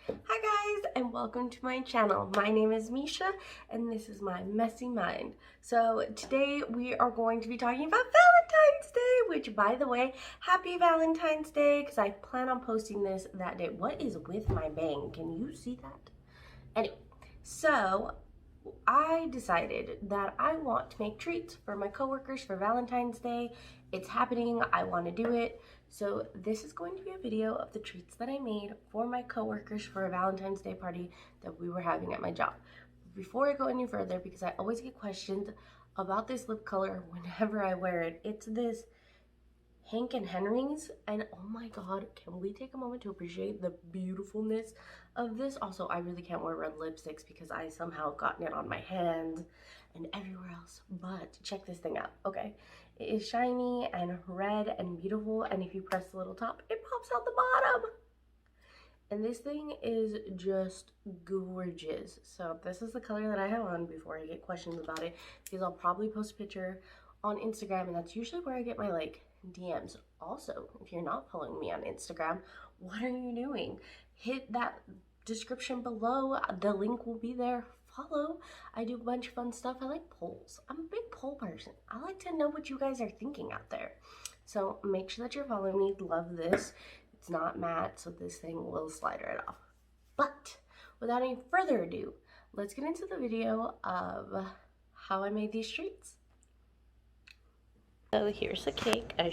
Hi guys, and welcome to my channel. My name is Misha and this is my messy mind. So today we are going to be talking about Valentine's Day, which, by the way, happy Valentine's Day, because I plan on posting this that day. What is with my bang? Can you see that? Anyway, so I decided that I want to make treats for my coworkers for Valentine's Day. It's happening. I want to do it. So this is going to be a video of the treats that I made for my coworkers for a Valentine's Day party that we were having at my job. Before I go any further, because I always get questions about this lip color whenever I wear it, it's this Hank and Henry's, and oh my god, can we take a moment to appreciate the beautifulness of this? Also, I really can't wear red lipsticks because I somehow gotten it on my hands and everywhere else, but check this thing out. Okay, it is shiny and red and beautiful, and if you press the little top, it pops out the bottom. And this thing is just gorgeous. So this is the color that I have on before I get questions about it, because I'll probably post a picture on Instagram, and that's usually where I get my DMs. Also, if you're not following me on Instagram, what are you doing? Hit that description below. The link will be there. Follow. I do a bunch of fun stuff. I like polls. I'm a big poll person. I like to know what you guys are thinking out there. So make sure that you're following me. Love this. It's not matte, so this thing will slide right off. But without any further ado, let's get into the video of how I made these treats. So here's the cake. I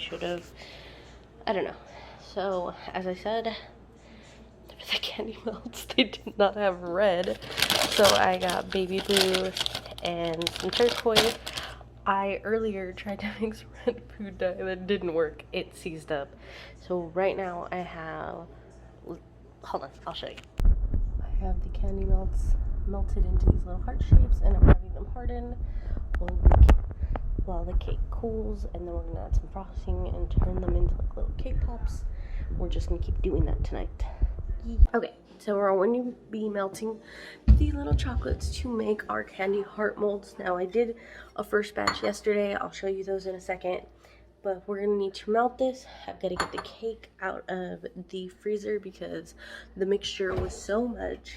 don't know. So as I said, for the candy melts, they did not have red. So I got baby blue and some turquoise. I earlier tried to mix red food dye that didn't work. It seized up. So right now I have, hold on, I'll show you. I have the candy melts melted into these little heart shapes, and I'm having them harden while the cake cools, and then we're gonna add some frosting and turn them into like little cake pops. We're just gonna keep doing that tonight. Okay, so we're going to be melting the little chocolates to make our candy heart molds. Now, I did a first batch yesterday. I'll show you those in a second. But we're going to need to melt this. I've got to get the cake out of the freezer because the mixture was so much.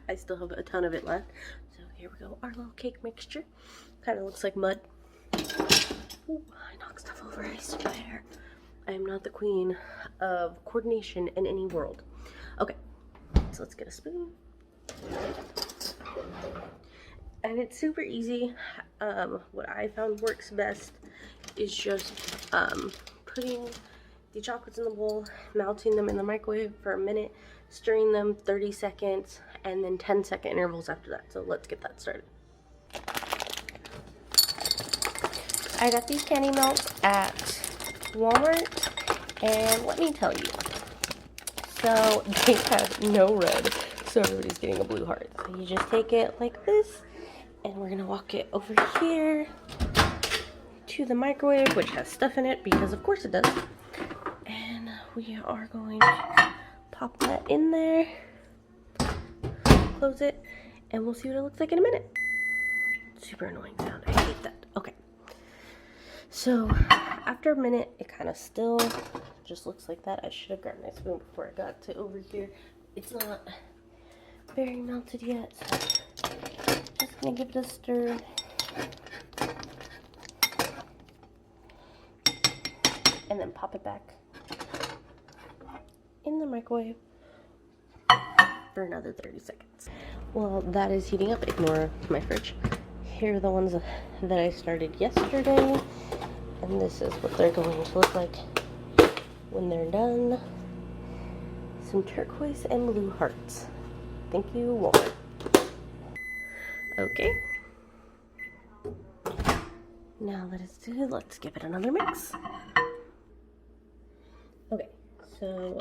I still have a ton of it left. So here we go, our little cake mixture. Kind of looks like mud. Ooh, I knocked stuff over, I swear. I am not the queen of coordination in any world. Okay, so let's get a spoon. And it's super easy. What I found works best is just putting the chocolates in the bowl, melting them in the microwave for a minute, stirring them 30 seconds, and then 10-second intervals after that. So let's get that started. I got these candy melts at Walmart, and let me tell you, so they have no red, so everybody's getting a blue heart. So you just take it like this, and we're gonna walk it over here to the microwave, which has stuff in it, because of course it does. And we are going to pop that in there, close it, and we'll see what it looks like in a minute. Super annoying sound, I hate that. Okay. So after a minute, it kind of still just looks like that. I should have grabbed my spoon before I got to over here. It's not very melted yet, so just gonna give it a stir. And then pop it back in the microwave for another 30 seconds. Well, that is heating up. Ignore my fridge. Here are the ones that I started yesterday, and this is what they're going to look like when they're done. Some turquoise and blue hearts. Thank you, Walmart. Okay. Now that it's good, let's give it another mix. Okay, so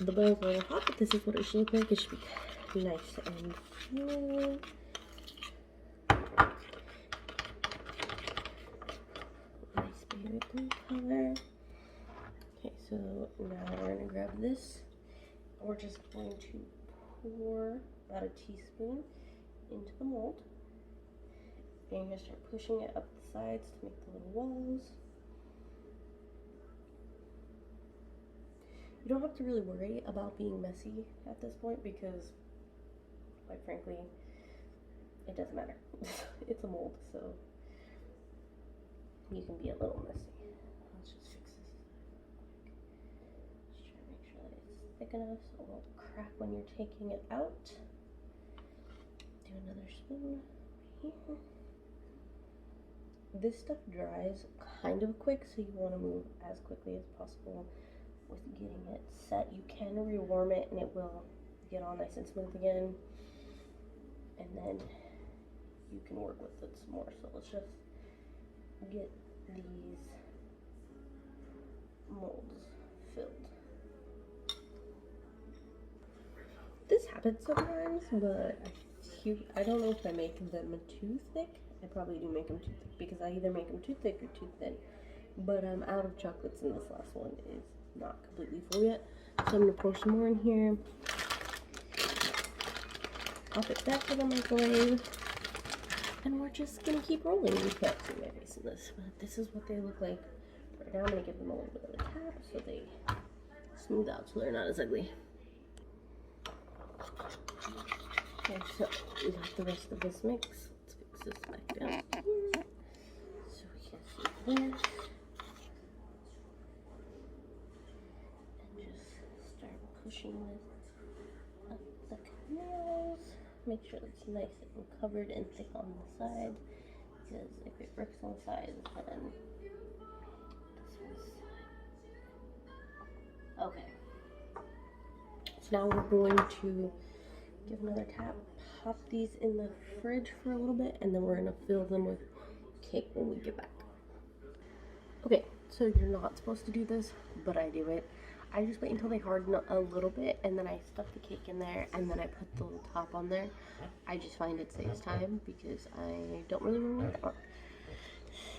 the bowl's a little hot, but this is what it should look like. It should be nice and full. Nice baby blue color. Okay, so now we're gonna grab this. We're just going to pour about a teaspoon into the mold. And you're gonna start pushing it up the sides to make the little walls. You don't have to really worry about being messy at this point because, quite frankly, it doesn't matter. It's a mold, so you can be a little messy. Let's just fix this. Just try to make sure that it's thick enough so it won't crack when you're taking it out. Do another spoon here. This stuff dries kind of quick, so you want to move as quickly as possible with getting it set. You can rewarm it and it will get all nice and smooth again, and then you can work with it some more. So let's just get these molds filled. This happens sometimes, but I don't know if I make them too thick. I probably do make them too thick because I either make them too thick or too thin. But I'm out of chocolates and this last one is not completely full yet. So I'm going to pour some more in here. Pop it back to the microwave. And we're just going to keep rolling. You can't see my face in this, but this is what they look like. Right now I'm going to give them a little bit of a tap so they smooth out so they're not as ugly. Okay, so we got the rest of this mix. Let's fix this back down here. So we can see this. And just start pushing this up the canals. Make sure it's nice and covered and thick on the sides, because if it breaks on the sides, then this one's... Okay. So now we're going to give another tap, pop these in the fridge for a little bit, and then we're going to fill them with cake when we get back. Okay, so you're not supposed to do this, but I do it. I just wait until they harden a little bit, and then I stuff the cake in there, and then I put the little top on there. I just find it saves time because I don't really want to wear that on.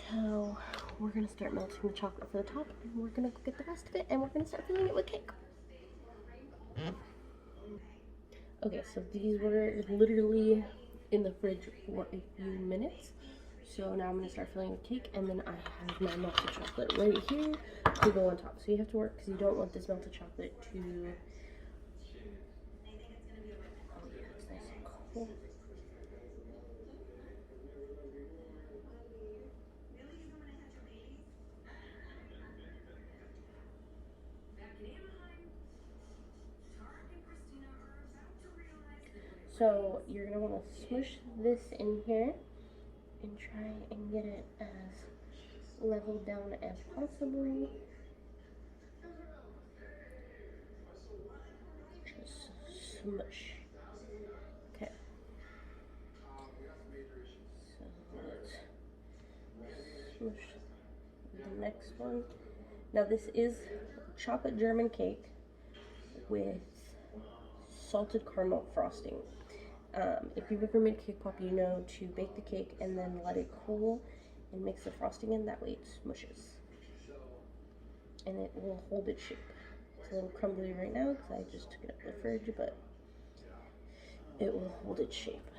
So we're going to start melting the chocolate for the top, and we're going to get the rest of it, and we're going to start filling it with cake. Okay, so these were literally in the fridge for a few minutes. So now I'm going to start filling with cake, and then I have my melted chocolate right here to go on top. So you have to work because you don't want this melted chocolate to... Oh yeah, it's nice and cold. So you're going to want to smush this in here and try and get it as leveled down as possible. Just smush. Okay. So let's smush the next one. Now this is chocolate German cake with salted caramel frosting. If you've ever made cake pop, you know to bake the cake and then let it cool and mix the frosting in. That way it smushes. And it will hold its shape. It's a little crumbly right now because I just took it out of the fridge, but it will hold its shape.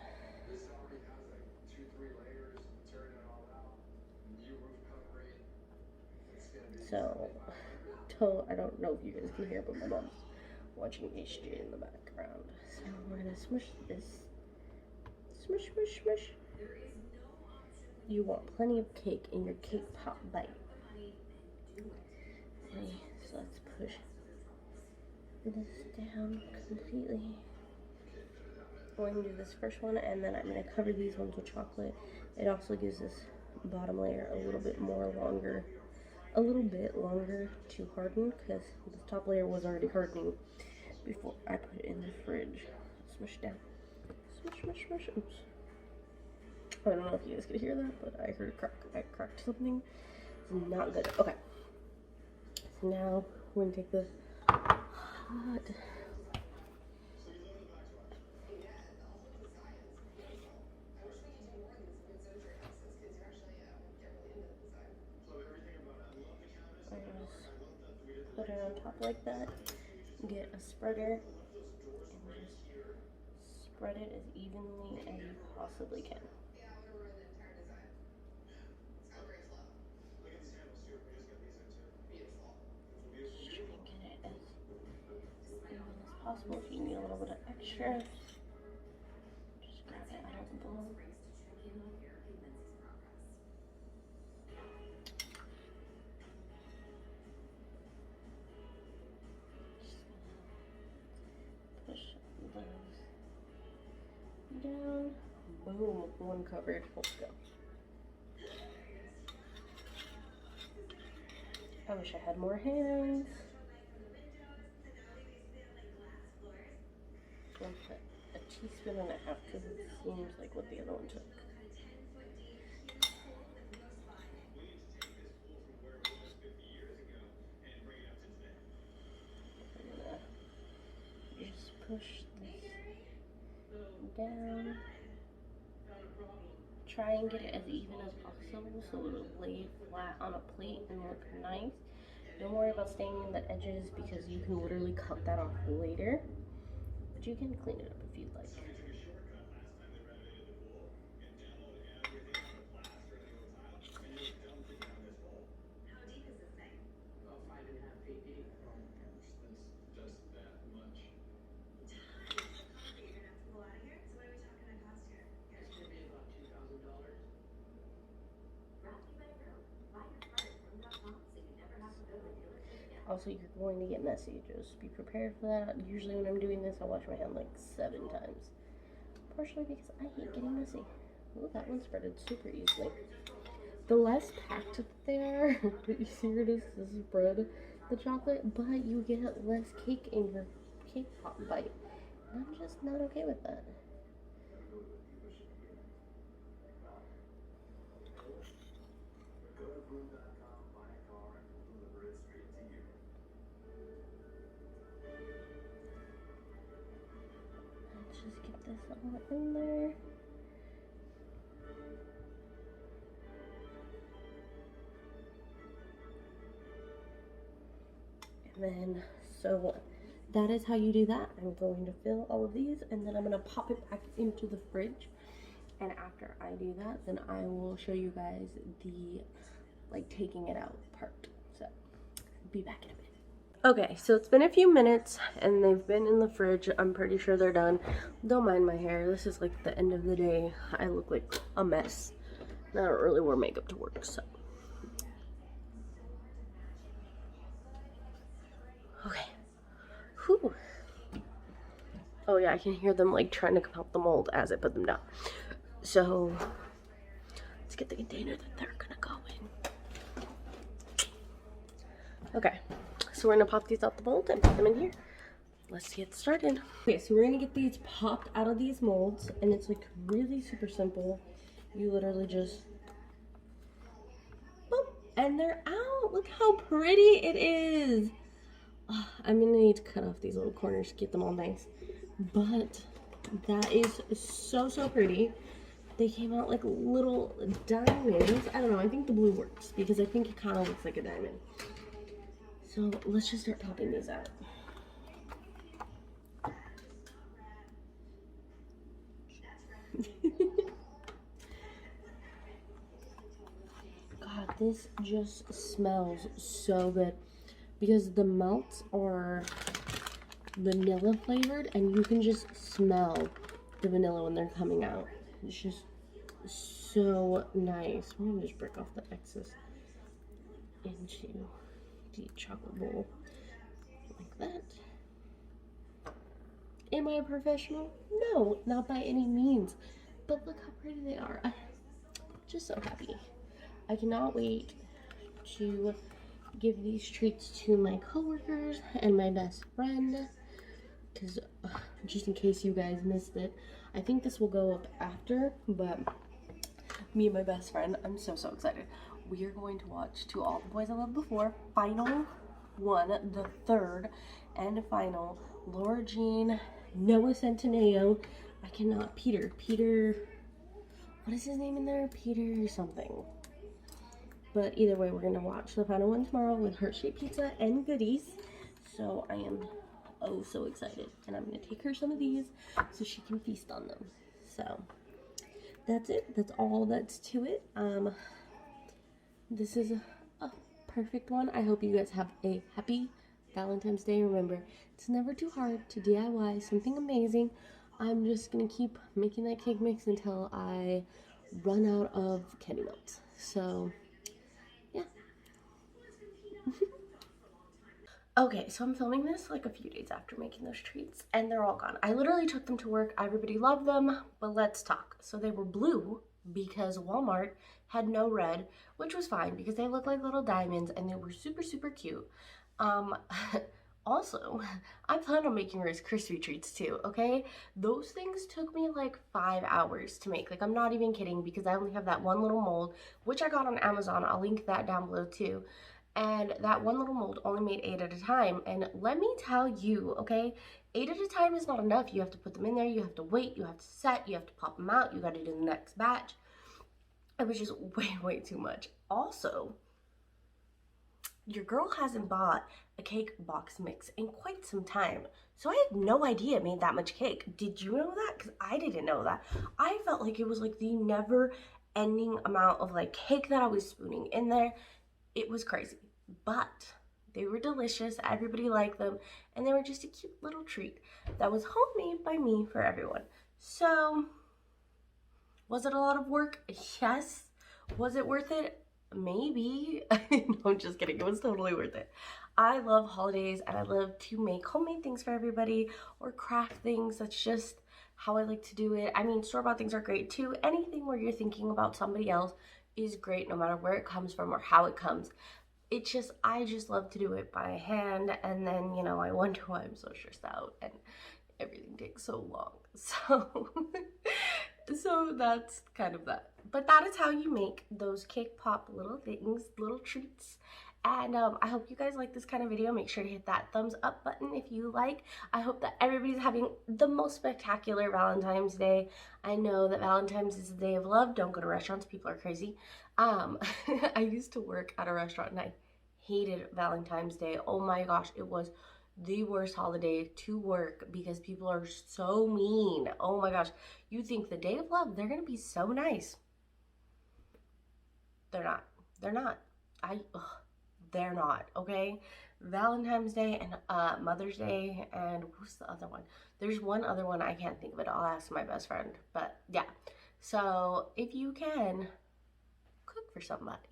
So, I don't know if you guys can hear, but my mom's watching HG in the background. So we're gonna smush this. Smush, smush, smush. You want plenty of cake in your cake pop bite. Okay, so let's push this down completely. I'm going to do this first one, and then I'm going to cover these ones with chocolate. It also gives this bottom layer a little bit longer to harden, because the top layer was already hardening before I put it in the fridge. Smush down. Smush, smush, smush. Oops. I don't know if you guys could hear that, but I heard a crack. I cracked something. It's not good. Okay. So now we're going to take the hot... Put it on top like that, get a spreader, and just spread it as evenly as you possibly can. Just try and get it as possible. If you need a little bit of extra, just grab it out of the bowl. Push those down. Boom, one covered. Let's go. I wish I had more hands. I'll put a teaspoon and a half because it seems like what the other one took. I'm gonna just push this down. Try and get it as even as possible so it'll lay flat on a plate and look nice. Don't worry about staining the edges because you can literally cut that off later. But you can clean it up if you'd like. Also, you're going to get messy. Just be prepared for that. Usually when I'm doing this, I wash my hand like 7 times. Partially because I hate getting messy. Ooh, that one spreaded super easily. The less packed they are, the easier it is to spread the chocolate, but you get less cake in your cake pop bite. And I'm just not okay with that. Let's just get this all in there. And then, so that is how you do that. I'm going to fill all of these and then I'm going to pop it back into the fridge. And after I do that, then I will show you guys the, like, taking it out part. So, be back in a minute. Okay, so it's been a few minutes and they've been in the fridge. I'm pretty sure they're done. Don't mind my hair. This is like the end of the day. I look like a mess. I don't really wear makeup to work, so. Okay. Whew. Oh yeah, I can hear them like trying to come out the mold as I put them down. So, let's get the container that they're gonna go in. Okay, so we're gonna pop these out the mold and put them in here. Let's get started. Okay, so we're gonna get these popped out of these molds, and it's like really super simple. You literally just, boom, and they're out. Look how pretty it is. Oh, I'm gonna need to cut off these little corners to get them all nice. But that is so, so pretty. They came out like little diamonds. I don't know, I think the blue works because I think it kind of looks like a diamond. So let's just start popping these out. God, this just smells so good because the melts are vanilla flavored and you can just smell the vanilla when they're coming out. It's just so nice. I'm gonna just break off the excess into the chocolate bowl like that. Am I a professional? No, not by any means. But look how pretty they are. I'm just so happy. I cannot wait to give these treats to my coworkers and my best friend. Because just in case you guys missed it, I think this will go up after, but me and my best friend, I'm so excited. We are going to watch To All the Boys I Loved Before, final one, the third and final, Laura Jean, Noah Centineo, Peter, what is his name in there? Peter something. But either way, we're going to watch the final one tomorrow with heart-shaped pizza and goodies. So I am oh so excited. And I'm going to take her some of these so she can feast on them. So that's it. That's all that's to it. This is a perfect one. I hope you guys have a happy Valentine's Day, remember, it's never too hard to DIY something amazing. I'm just gonna keep making that cake mix until I run out of candy melts. So, yeah. Okay, so I'm filming this like a few days after making those treats, and they're all gone. I literally took them to work. Everybody loved them, but let's talk. So they were blue because Walmart had no red, which was fine because they look like little diamonds and they were super, super cute. Um, also, I plan on making Rice Krispie treats too, okay? Those things took me like 5 hours to make. Like, I'm not even kidding because I only have that one little mold, which I got on Amazon. I'll link that down below too. And that one little mold only made 8 at a time. And let me tell you, okay, 8 at a time is not enough. You have to put them in there, you have to wait, you have to set, you have to pop them out, you got to do the next batch. It was just way, way too much. Also, your girl hasn't bought a cake box mix in quite some time. So I had no idea it made that much cake. Did you know that? Because I didn't know that. I felt like it was like the never ending amount of like cake that I was spooning in there. It was crazy, but they were delicious. Everybody liked them, and they were just a cute little treat that was homemade by me for everyone. So, was it a lot of work? Yes. Was it worth it? Maybe. No, I'm just kidding. It was totally worth it. I love holidays, and I love to make homemade things for everybody or craft things. That's just how I like to do it. I mean, store-bought things are great too. Anything where you're thinking about somebody else is great, no matter where it comes from or how it comes. It's just, I just love to do it by hand, and then, you know, I wonder why I'm so stressed out and everything takes so long. So that's kind of that. But that is how you make those cake pop little things, little treats. And I hope you guys like this kind of video. Make sure to hit that thumbs up button if you like. I hope that everybody's having the most spectacular Valentine's Day. I know that Valentine's is the day of love. Don't go to restaurants. People are crazy. I used to work at a restaurant and I hated Valentine's Day. Oh my gosh, it was the worst holiday to work because people are so mean. Oh my gosh. You think the day of love, they're going to be so nice. They're not. They're not. They're not, okay? Valentine's Day and Mother's Day, and what's the other one? There's one other one, I can't think of it. I'll ask my best friend, but yeah. So if you can, cook for somebody.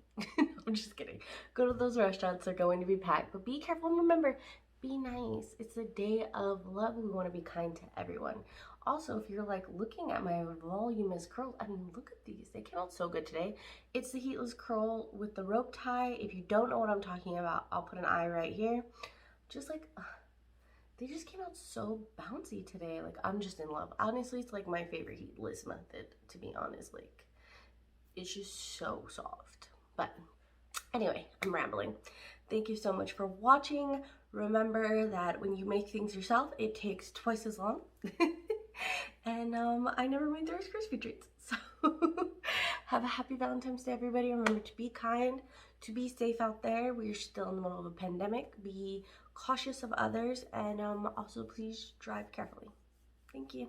I'm just kidding. Go to those restaurants, they're going to be packed, but be careful and remember, be nice. It's a day of love. We want to be kind to everyone. Also, if you're like looking at my voluminous curls, I mean, look at these. They came out so good today. It's the heatless curl with the rope tie. If you don't know what I'm talking about, I'll put an eye right here. Just like, they just came out so bouncy today. Like, I'm just in love. Honestly, it's like my favorite heatless method, to be honest. Like, it's just so soft. But anyway, I'm rambling. Thank you so much for watching. Remember that when you make things yourself, it takes twice as long. And I never made the Rice Krispie treats. So have a happy Valentine's Day, everybody. Remember to be kind, to be safe out there. We're still in the middle of a pandemic. Be cautious of others, and also please drive carefully. Thank you.